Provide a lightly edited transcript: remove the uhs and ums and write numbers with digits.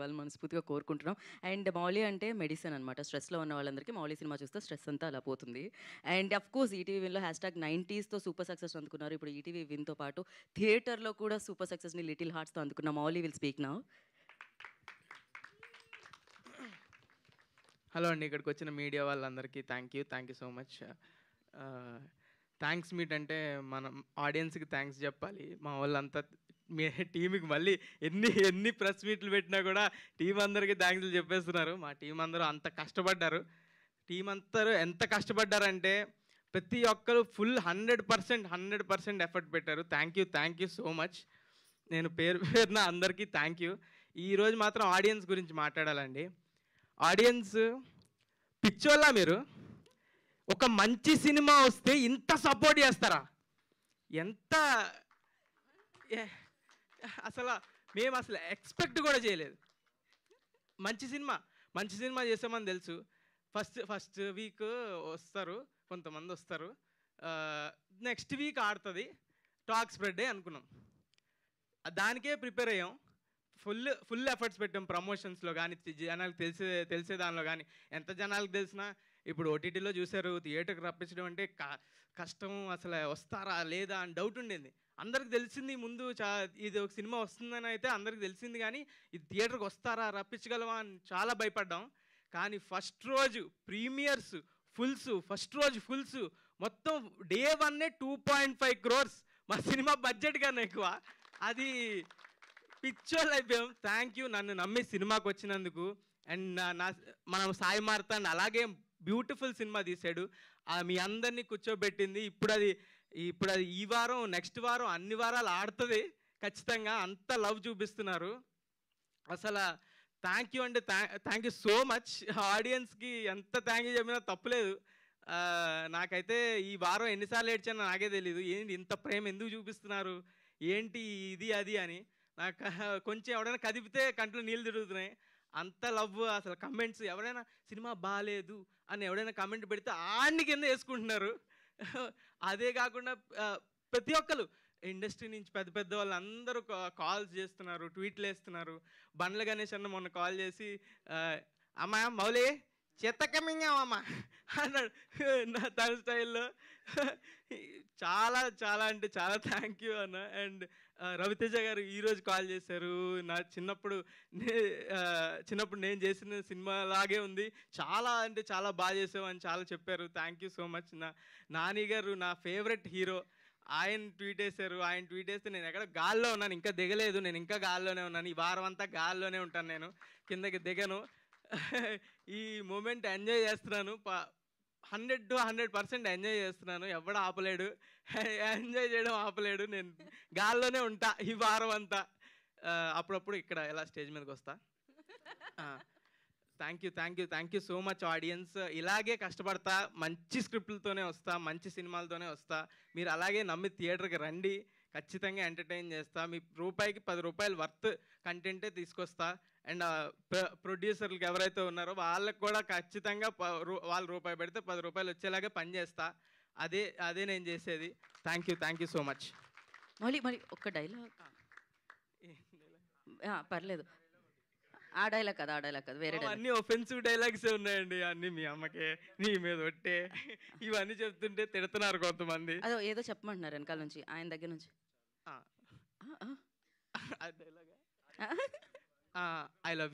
వాళ్ళు మనస్ఫూర్తిగా కోరుకుంటున్నాం. అండ్ 'మౌలి' అంటే మెడిసిన్ అనమాట. స్ట్రెస్‌లో ఉన్న వాళ్ళందరికీ 'మౌలి' సినిమా చూస్తే స్ట్రెస్ అంతా అలా పోతుంది. అండ్ అఫ్‌కోర్స్ ఈటీవీ విన్‌లో #90స్‌తో సూపర్ సక్సెస్ అందుకున్నారు. ఇప్పుడు ఈటీవీ విన్‌తో పాటు థియేటర్‌లో కూడా సూపర్ సక్సెస్‌ని 'లిటిల్ హార్ట్స్‌తో' అందుకున్న 'Mouli' will speak now. Hello అండి, ఇక్కడికి వచ్చిన మీడియా వాళ్ళందరికీ thank you so much. Thanks meet అంటే మనం ఆడియన్స్కి థ్యాంక్స్ చెప్పాలి. మా వాళ్ళంతా మీ టీంకి మళ్ళీ ఎన్ని ఎన్ని ప్రెస్ మీట్లు పెట్టినా కూడా టీం అందరికీ థ్యాంక్స్లు చెప్పేస్తున్నారు. మా టీం అందరూ అంత కష్టపడ్డారు. టీం అందరూ ఎంత కష్టపడ్డారంటే ప్రతి ఒక్కరు ఫుల్ 100% ఎఫర్ట్ పెట్టారు. Thank you so much. నేను పేరు పేరున అందరికీ థ్యాంక్ యూ. ఈరోజు మాత్రం ఆడియన్స్ గురించి మాట్లాడాలండి. ఆడియన్స్ పిచ్చోళ్ళ మీరు, ఒక మంచి సినిమా వస్తే ఇంత సపోర్ట్ చేస్తారా? ఎంత అసలు మేము అసలు ఎక్స్పెక్ట్ కూడా చేయలేదు. మంచి సినిమా చేసామని తెలుసు. ఫస్ట్ వీక్ వస్తారు, కొంతమంది వస్తారు, నెక్స్ట్ వీక్ ఆడుతుంది, టాక్ స్ప్రెడ్ అనుకున్నాం. దానికే ప్రిపేర్ అయ్యాం. ఫుల్ ఎఫర్ట్స్ పెట్టాం ప్రమోషన్స్లో కానీ, జనాలకు తెలిసే దానిలో కానీ. ఎంత జనాలకు తెలిసినా ఇప్పుడు ఓటీటీలో చూశారు, థియేటర్కి రప్పించడం అంటే కష్టం. అసలు వస్తారా లేదా అని డౌట్ ఉండేది. అందరికి తెలిసింది ముందు, ఇది ఒక సినిమా వస్తుందని అయితే అందరికి తెలిసింది, కానీ ఇది థియేటర్కి వస్తారా, రప్పించగలవా అని చాలా భయపడ్డాం. కానీ ఫస్ట్ రోజు ప్రీమియర్స్ ఫుల్స్ మొత్తం డే 1 2.5 crores. మా సినిమా బడ్జెట్ కన్నా ఎక్కువ. అది పిచ్చోళ్ళు అయిపోయాం. థ్యాంక్ యూ నన్ను నమ్మి సినిమాకి వచ్చినందుకు. అండ్ మనం సాయి మార్తాండ్ అలాగే బ్యూటిఫుల్ సినిమా తీశాడు. మీ అందరినీ కూర్చోబెట్టింది. ఇప్పుడు అది ఈ వారం, నెక్స్ట్ వారం, అన్ని వారాలు ఆడుతుంది ఖచ్చితంగా. అంత లవ్ చూపిస్తున్నారు. అసలు థ్యాంక్ యూ అంటే థ్యాంక్ యూ సో మచ్. ఆడియన్స్కి ఎంత థ్యాంక్ యూ చెప్పినా తప్పులేదు. నాకైతే ఈ వారం ఎన్నిసార్లు ఏడ్చానో నాకే తెలీదు. ఏంటి ఇంత ప్రేమ ఎందుకు చూపిస్తున్నారు, ఏంటి ఇది అది అని. నాకు కొంచెం ఎవడైనా కదిపితే కంట్లో నీళ్ళు తిరుగుతున్నాయి. అంత లవ్. అసలు కమెంట్స్ ఎవరైనా సినిమా బాగాలేదు అని ఎవడైనా కమెంట్ పెడితే ఆడిని కింద వేసుకుంటున్నారు. అదే కాకుండా ప్రతి ఒక్కరు ఇండస్ట్రీ నుంచి పెద్ద వాళ్ళు అందరూ కాల్స్ చేస్తున్నారు, ట్వీట్లు వేస్తున్నారు. బండ్ల గణేష్ అన్న మొన్న కాల్ చేసి, అమ్మా మౌలి చెత్తకమింగామమ్మా అన్నాడు తన స్టైల్లో. చాలా చాలా అంటే చాలా థ్యాంక్ యూ అన్న. అండ్ రవితేజ గారు ఈరోజు కాల్ చేశారు. నా చిన్నప్పుడు నేను చేసిన సినిమా లాగే ఉంది, చాలా అంటే చాలా బాగా చేసావు అని చాలా చెప్పారు. Thank you so much. Nani గారు నా ఫేవరెట్ హీరో, ఆయన ట్వీట్ వేశారు. ఆయన ట్వీట్ వేస్తే నేను ఎక్కడ గాల్లో ఉన్నాను, ఇంకా దిగలేదు. నేను ఇంకా గాల్లోనే ఉన్నాను. ఈ వారం అంతా గాల్లోనే ఉంటాను, నేను కిందకి దిగను. ఈ మూమెంట్ ఎంజాయ్ చేస్తున్నాను. 100% ఎంజాయ్ చేస్తున్నాను. ఎవడు ఆపలేడు, ఎంజాయ్ చేయడం ఆపలేడు. నేను గాల్లోనే ఉంటా ఈ వారం అంతా. అప్పుడప్పుడు ఇక్కడ ఎలా స్టేజ్ మీదకి వస్తా. Thank you so much audience. ఇలాగే కష్టపడతా, మంచి స్క్రిప్ట్లతోనే వస్తా, మంచి సినిమాలతోనే వస్తా. మీరు అలాగే నమ్మి థియేటర్కి రండి. ఖచ్చితంగా ఎంటర్టైన్ చేస్తా. మీ రూపాయికి 10 రూపాయలు వర్త్ కంటెంటే తీసుకొస్తా. అండ్ ప్రొడ్యూసర్లకు ఎవరైతే ఉన్నారో వాళ్ళకి కూడా ఖచ్చితంగా వాళ్ళు రూపాయి పెడితే 10 రూపాయలు వచ్చేలాగా పనిచేస్తా. అదే నేను చేసేది. Thank you so much. మరి ఒక్క డైలాగ్ పర్లేదు. ఆ డైలాగ్ కాదు, వేరే డైలాగ్. అన్ని ఒఫెన్సివ్ డైలాగ్సే ఉన్నాయండి. అన్ని మీ అమ్మకే, నీ మీద ఒట్టే, ఇవన్నీ చెప్తుంటే తిడుతున్నారు కొంతమంది. అదో ఏదో చెప్పమంటున్నారు వెనకాల నుంచి, ఆయన దగ్గర నుంచి. I love you.